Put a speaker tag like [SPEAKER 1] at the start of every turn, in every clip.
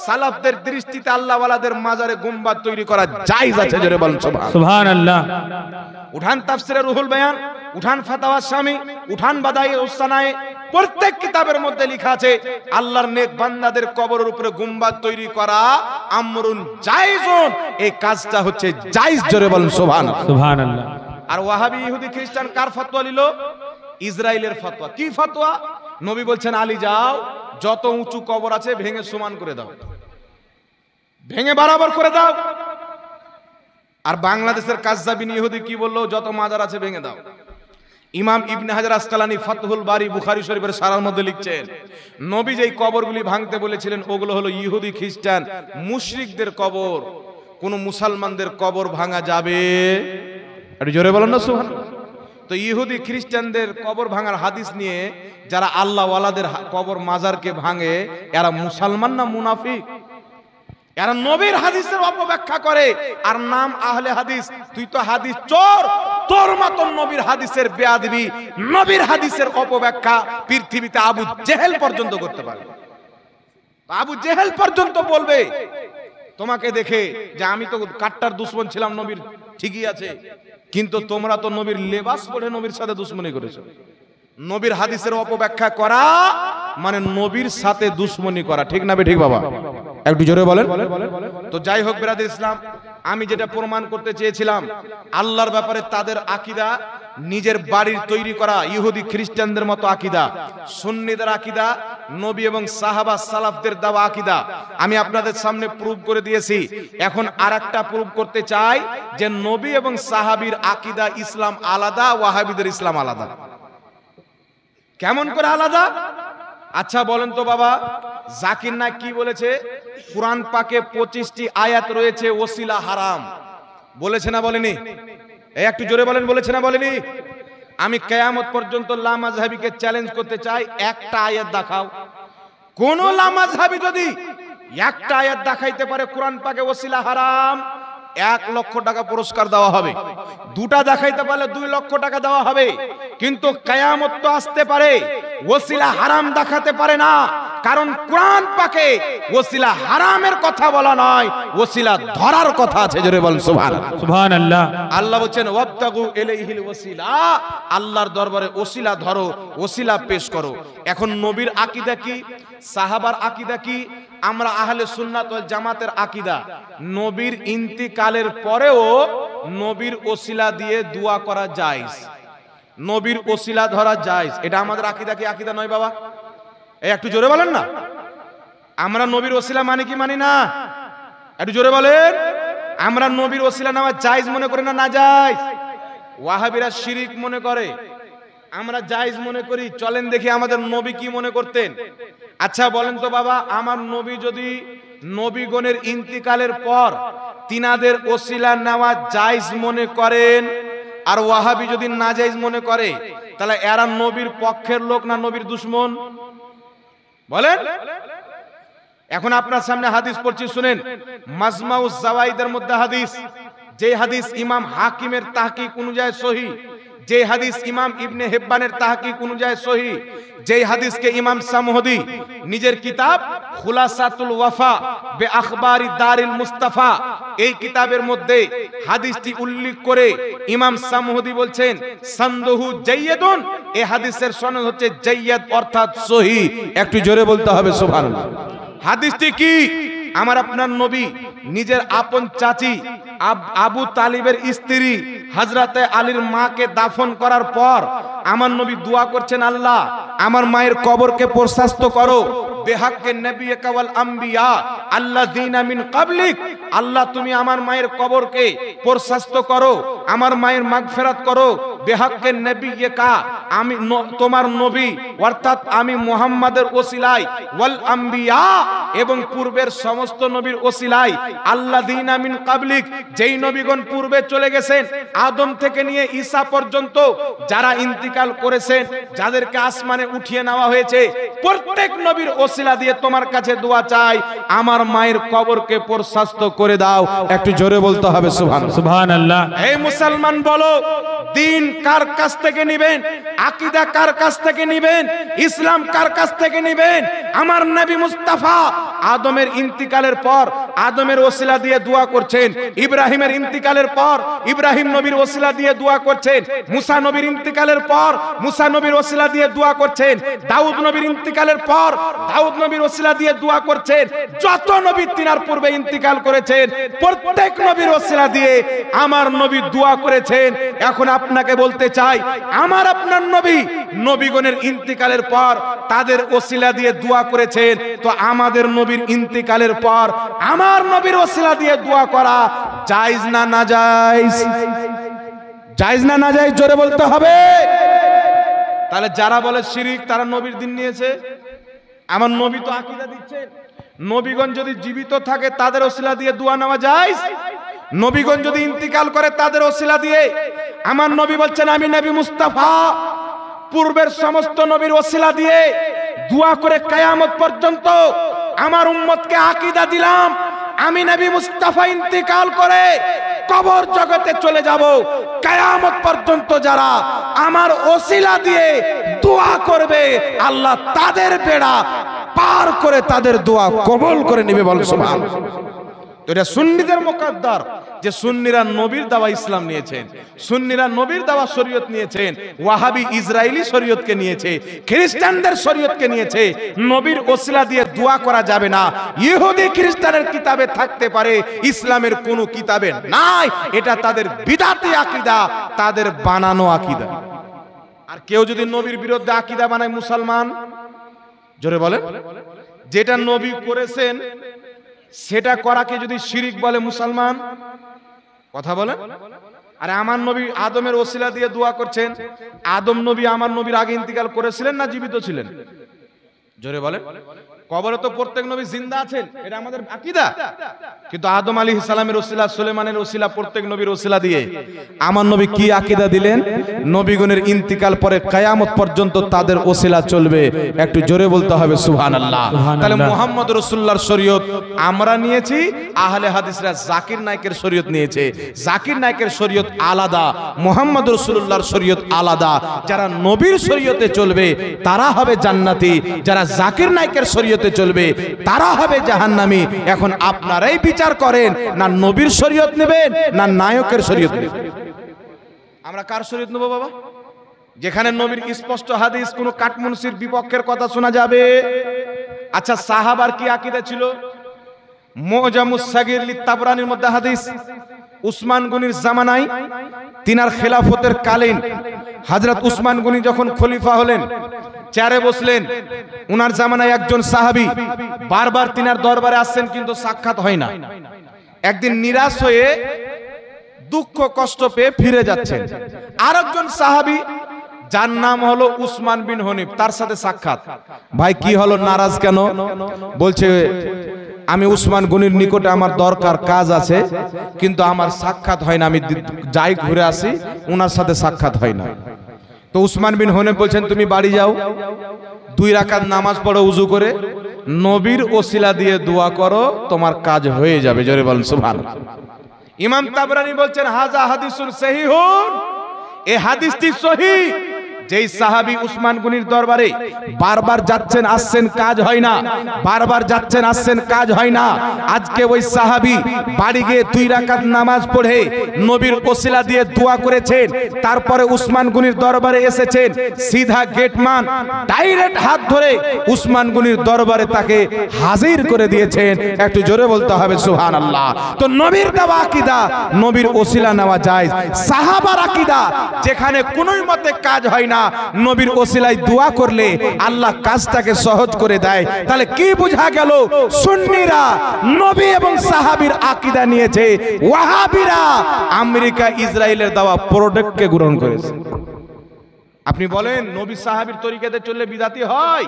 [SPEAKER 1] সালাফদের দৃষ্টিতে আল্লাহ ওয়ালাদের মাজারে গুম্বাদ তৈরি করা জায়েজ আছে, জোরে বলুন
[SPEAKER 2] সুবহানাল্লাহ।
[SPEAKER 1] উঠান তাফসিরে রুহুল বয়ান, উঠান ফাতাওয়া শামী, উঠান বাদায়ে উসসানায়ে, প্রত্যেক কিতাবের মধ্যে লেখা আছে আল্লাহর নেক বান্দাদের কবরের উপরে গুম্বাদ তৈরি করা আমরুন জায়েজুন, এই কাজটা হচ্ছে জায়েজ, জোরে বলুন
[SPEAKER 2] সুবহানাল্লাহ।
[SPEAKER 1] আর ওয়াহাবি ইহুদি খ্রিস্টান কার ফতোয়া নিল? ইসরাইলের ফতোয়া। কি ফতোয়া? নবী বলছেন আলী যাও, যত উঁচু কবর আছে ভেঙে সমান করে দাও, ভেঙে বরাবর করে দাও। আর বাংলাদেশের কাজ্জাবিন ইহুদি কি বললো? যত মাজার আছে ভেঙে দাও। ইমাম ইবনে হাজার আসকালানি ফাতহুল বারি বুখারী শরীফের সারার মধ্যে লিখছেন নবী যেই কবরগুলি ভাঙতে বলেছিলেন ওগুলো হলো ইহুদি খ্রিস্টান মুশরিকদের কবর, কোন মুসলমানদের কবর ভাঙা যাবে? একটু জোরে বলেন না সুবহানাল্লাহ। তো ইহুদি খ্রিস্টানদের কবর ভাঙার হাদিস নিয়ে যারা আল্লাহ ওয়ালাদের কবর মাজারকে ভাঙে এরা মুসলমান না মুনাফিক? এরা নবীর হাদিসের অপব্যাখ্যা করে আর নাম আহলে হাদিস। তুই তো হাদিস চোর, তোর মতন নবীর হাদিসের বেয়াদবি, নবীর হাদিসের অপব্যাখ্যা পৃথিবীতে আবু জেহেল পর্যন্ত করতে পারবে। আবু জেহেল পর্যন্ত বলবে তোমাকে দেখে যে আমি তো কাট্টার দুশমন ছিলাম নবীর, ঠিকই আছে, কিন্তু তোমরা তো নবীর লেবাস পরে নবীর সাথে দুশমনি করেছো। নবীর হাদিসের অপব্যাখ্যা করা মানে নবীর সাথে দুশমনি করা, ঠিক না ঠিক বাবা? একটু জোরে বলেন। তো যাই হোক বিরাদর ইসলাম, আমি যেটা প্রমাণ করতে চেয়েছিলাম আল্লাহর ব্যাপারে তাদের আকীদা নিজের বাড়ির তৈরি করা ইহুদি খ্রিস্টানদের মতো আকীদা, সুন্নিদের আকীদা, নবী এবং সাহাবা সালাফদের দেওয়া আকীদা আমি আপনাদের সামনে প্রুভ করে দিয়েছি। এখন আরেকটা প্রুভ করতে চাই যে নবী এবং সাহাবীর আকীদা ইসলাম আলাদা, ওয়াহাবিদের ইসলাম আলাদা। কেমন করে আলাদা? আচ্ছা বলেন তো বাবা, জাকির নায়েক কি বলেছে? কুরআন পাকে 25টি আয়াত রয়েছে ওসিলা হারাম, বলেছে না বলেনি? এই একটু জোরে বলেন, বলেছে না বলেনি? আমি কিয়ামত পর্যন্ত লামাযহাবিকে চ্যালেঞ্জ করতে চাই, একটা আয়াত দেখাও। কোন লামাযহাবি যদি একটা আয়াত দেখাইতে পারে কুরআন পাকে ওসিলা হারাম, 1 লক্ষ টাকা পুরস্কার দেওয়া হবে। দুটা দেখাইতে পারলে 2 লক্ষ টাকা দেওয়া হবে। কিন্তু কিয়ামত তো আসতে পারে, ওসিলা হারাম দেখাতে পারে না, কারণ কুরআন পাকে ওসিলা হারামের কথা বলা নয়, ওসিলা ধরার কথা আছে। জোরে বলেন সুবহানাল্লাহ। আল্লাহ বলেন ওয়াবতাগু ইলাইহিল ওসিলা, আল্লাহর দরবারে ওসিলা ধরো, ওসিলা পেশ করো। এখন নবীর আকীদা কি, সাহাবার আকীদা কি, আমরা আহলে সুন্নাত ওয়াল জামাতের আকীদা নবীর ইন্তিকালের পরেও নবীর ওসিলা দিয়ে দোয়া করা জায়েজ, নবীর ওসিলা ধরা জায়েজ। এটা আমাদের আকীদা কি আকীদা নয় বাবা? এই একটু জোরে বলেন না। আমরা নবীর ওসিলা মানি কি মানি না? একটু জোরে বলেন। আমরা নবীর ওসিলা নেওয়া জায়েজ মনে করি না নাজায়েজ? ওয়াহাবিরা শিরিক মনে করে, আমরা জায়েজ মনে করি। চলেন দেখি আমাদের নবী কি মনে করতেন। আচ্ছা বলেন তো বাবা, আমার নবী যদি নবীগণের ইন্তিকালের পর তিনাদের ওসিলা নেওয়া জায়েজ মনে করেন আর ওয়াহাবি যদি নাজায়েজ মনে করে, তাহলে এরা নবীর পক্ষের লোক না নবীর দুশমন? বলেন। এখন আপনার সামনে হাদিস পড়ছি, শুনেন। মাজমাউজ জাওয়াইদের মধ্যে হাদিস, যে হাদিস ইমাম হাকিমের তাহকিক অনুযায়ী সহিহ, যে হাদিস ইমাম ইবনে হিব্বানের তাহকিক অনুযায়ী সহিহ, যে হাদিসকে ইমাম সামহদি নিজের কিতাব খুলাসাতুল ওয়াফা বে আখবারি দারিল মুস্তাফা এই কিতাবের মধ্যে হাদিসটি উল্লেখ করে ইমাম সামহদি বলছেন সনদহু জাইয়্যিদুন, এই হাদিসের সনদ হচ্ছে জাইয়্যিদ অর্থাৎ সহিহ। একটু জোরে বলতে হবে সুবহানাল্লাহ। হাদিসটি কি? আমার আপনার নবী নিজের আপন চাচি আবু তালিবের স্ত্রী হযরতে আলীর মাকে দাফন করার পর আমার নবী দোয়া করছেন, আল্লাহ আমার মায়ের কবরকে প্রশস্ত করো, বেহাক্কে নবিয়্যিকা ওয়াল আম্বিয়া আল্লাযীনা মিন ক্বাবলিক, আল্লাহ তুমি আমার মায়ের কবরকে প্রশস্ত করো, আমার মায়ের মাগফিরাত করো, বেহাক্কে নবিয়্যিকা আমি তোমার নবী অর্থাৎ আমি মুহাম্মাদের ওসিলায়, ওয়াল আম্বিয়া এবং পূর্বের সমস্ত নবীর ওসিলায়, আল্লাযীনা মিন ক্বাবলিক যেই নবীগণ পূর্বে চলে গেছেন আদম থেকে নিয়ে ঈসা পর্যন্ত যারা ইন্তিকাল করেছেন, যাদেরকে আসমানে উঠিয়ে নেওয়া হয়েছে, প্রত্যেক নবীর ওসিলা দিয়ে তোমার কাছে দোয়া চাই, আমার মায়ের কবরকে প্রশস্ত করে দাও। একটু জোরে বলতে হবে সুবহানাল্লাহ। এই মুসলমান বলো, দিন কার কাছ থেকে নেবেন, আকীদা কার কাছ থেকে নেবেন, ইসলাম কার কাছ থেকে নেবেন? আমার নবী মুস্তাফা আদমের ইন্তিকালের পর আদমের ওসিলা দিয়ে দোয়া করছেন, ইব্রাহিমের ইন্তিকালের পর ইব্রাহিম নবীর ওসিলা দিয়ে দোয়া করছেন, মুসা নবীর ইন্তিকালের পর মুসা নবীর ওসিলা দিয়ে দোয়া করছেন, দাউদ নবীর ইন্তিকালের পর দাউদ নবীর ওসিলা দিয়ে দোয়া করছেন। যত নবী তিনার পূর্বে ইন্তিকাল করেছেন প্রত্যেক নবীর ওসিলা দিয়ে আমার নবী দোয়া করেছেন। এখন আপনাকে বলতে চাই, আমার আপনার নবী নবীগণের ইন্তিকালের পর তাদের ওসিলা দিয়ে দোয়া করেছেন, তো আমাদের নবীর ইন্তিকালের পর আমার নবীর ওসিলা দিয়ে দোয়া করা জায়েজ না নাজায়েজ? জায়েজ না নাজায়েজ জোরে বলতে হবে। তাহলে যারা বলে শিরিক তারা নবীর দিন নিয়েছে। আমার নবী তো আকীদা দিচ্ছেন নবীগণ যদি জীবিত থাকে তাদের ওসিলা দিয়ে দোয়া নেওয়া জায়েজ, নবীগণ যদি ইন্তিকাল করে তাদের ওসিলা দিয়ে। আমার নবী বলছেন আমি নবী মুস্তাফা পূর্বের সমস্ত নবীর ওসিলা দিয়ে দোয়া করে কিয়ামত পর্যন্ত আমার উম্মতকে আকীদা দিলাম। আমি নবী মুস্তাফা ইন্তিকাল করে কবর জগতে চলে যাব, কিয়ামত পর্যন্ত যারা আমার ওসিলা দিয়ে দোয়া করবে আল্লাহ তাদের বেড়া পার করে তাদের দোয়া কবুল করে নেবে। বল সুবহানাল্লাহ। তো এটা সুন্নিদের মুকদ্দর যে সুন্নিরা নবীর দাওয়া ইসলাম নিয়েছেন, সুন্নিরা নবীর দাওয়া শরীয়ত নিয়েছেন, ওয়াহাবি ইসরায়েলি শরীয়তকে নিয়েছে, খ্রিস্টানদের শরীয়তকে নিয়েছে। নবীর ওসিলা দিয়ে দোয়া করা যাবে না। ইহুদি খ্রিস্টানের কিতাবে থাকতে পারে, ইসলামের কোনো কিতাবে নাই। এটা তাদের বিদআতি আকীদা, তাদের বানানো আকীদা। আর কেউ যদি নবীর বিরুদ্ধে আকীদা বানায় মুসলমান, জোরে বলেন, যেটা নবী করেছেন সেটা করাকে যদি শিরিক বলে মুসলমান, কথা বলেন। আরে আমার নবী আদমের ওসিলা দিয়ে দোয়া করছেন, আদম নবী আমার নবীর আগে ইন্তিকাল করেছিলেন না জীবিত ছিলেন? জোরে বলেন। কবরে তো প্রত্যেক নবী জিন্দা আছেন, এটা আমাদের আকীদা। কিন্তু আদম আলাইহিস সালামের ওসিলা, সুলেমানের ওসিলা, প্রত্যেক নবীর ওসিলা দিয়ে আমার নবী কি আকীদা দিলেন? নবীগণের ইন্তিকাল পরে কিয়ামত পর্যন্ত তাদের ওসিলা চলবে। একটু জোরে বলতে হবে সুবহানাল্লাহ। তাহলে মুহাম্মদ রাসূলুল্লাহর শরীয়ত আমরা নিয়েছি, আহলে হাদিসরা জাকির নায়েকের শরীয়ত নিয়েছে। জাকির নায়েকের শরীয়ত আলাদা, মুহাম্মদ রাসূলুল্লাহর শরীয়ত আলাদা। যারা নবীর শরীয়তে চলবে তারা হবে জান্নাতি, যারা জাকির নায়েকের শরীয়ত চলবে তারা হবে জাহান্নামী। এখন আপনারাই বিচার করেন, না নবীর শরীয়ত নেবেন না নায়কের শরীয়ত নেবেন? আমরা কার শরীয়ত নেব বাবা? যেখানে নবীর স্পষ্ট হাদিস, কোন কাটমুনসির বিপক্ষের কথা শোনা যাবে। আচ্ছা, সাহাবার কি আকীদা ছিল? মুজামুস সাগীর লিতাবরানির মধ্যে হাদিস, উসমান গনির জামানায় তিনার খেলাফতের কালীন হযরত উসমান গনি যখন খলিফা হলেন, চেয়ারে বসলেন, উনার জামানায় একজন সাহাবী বারবার তিনার দরবারে আসছেন কিন্তু সাক্ষাৎ হয় না। একদিন নিরাশ হয়ে দুঃখ কষ্ট পেয়ে ফিরে যাচ্ছেন। আরেকজন সাহাবী যার নাম হলো উসমান বিন হনিফ, তার সাথে সাক্ষাৎ। ভাই কি হলো, নারাজ কেন? বলছে আমি উসমান গনির নিকটে আমার দরকার কাজ আছে, কিন্তু আমার সাক্ষাৎ হয় না, আমি যাই ঘুরে আসি, উনার সাথে সাক্ষাৎ হয় না। তো উসমান বিন হনিফ বলছেন তুমি বাড়ি যাও, 2 রাকাত নামাজ পড়ো উযু করে, নবীর ওসিলা দিয়ে দোয়া করো, তোমার কাজ হয়ে যাবে। জোরে বলেন সুবহানাল্লাহ। ইমাম তাবরানী বলছেন হাযা হাদিসুন সহিহুন, এই হাদিসটি সহিহ। যেই সাহাবী উসমান গনির দরবারে বারবার যাচ্ছেন আসছেন কাজ হয় না, বারবার যাচ্ছেন আসছেন কাজ হয় না, আজকে ওই সাহাবী বাড়ি গিয়ে 2 রাকাত নামাজ পড়ে নবীর ওসিলা দিয়ে দোয়া করেছেন, তারপরে উসমান গনির দরবারে এসেছেন, সিধা গেটম্যান ডাইরেক্ট হাত ধরে উসমান গনির দরবারে তাকে হাজির করে দিয়েছেন। একটু জোরে বলতে হবে সুবহানাল্লাহ। তো নবীর দেওয়া আকীদা, নবীর ওসিলা নেওয়া যায়। সাহাবার আকীদা যেখানে কোনোই মতে কাজ হয় না, নবীর ওসিলায় দোয়া করলে আল্লাহ কাজটাকে সহজ করে দেয়। তাহলে কি বোঝা গেল? সুন্নিরা নবী এবং সাহাবীর আকীদা নিয়েছে, ওয়াহাবীরা আমেরিকা ইসরায়েলের দেওয়া প্রোডাক্টকে গ্রহণ করেছে। আপনি বলেন নবী সাহাবীর তরিকাতে চললে বিদাতি হয়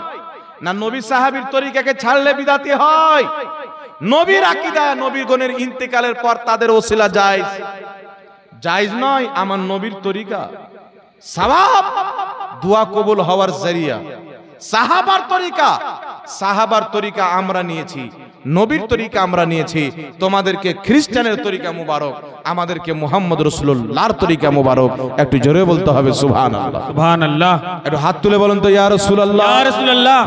[SPEAKER 1] না নবী সাহাবীর তরিকাকে ছাড়লে বিদাতি হয়? নবীর আকীদা, নবীগণের ইন্তেকালের পর তাদের ওসিলা জায়েজ, জায়েজ নয় আমার নবীর তরিকা। সওয়াব দোয়া কবুল হওয়ার জরিয়া সাহাবার তরিকা, সাহাবার তরিকা আমরা নিয়েছি। নবীর তরিকা আমরা নিয়েছি, তোমাদেরকে খ্রিস্টানের তরিকা মুবারক, আমাদেরকে মুহাম্মদ রাসূলুল্লাহর তরিকা মুবারক। একটু জোরে বলতে হবে সুবহানাল্লাহ।
[SPEAKER 2] সুবহানাল্লাহ।
[SPEAKER 1] একটু হাত তুলে বলুন তো ইয়া রাসূলুল্লাহ,
[SPEAKER 2] ইয়া রাসূলুল্লাহ।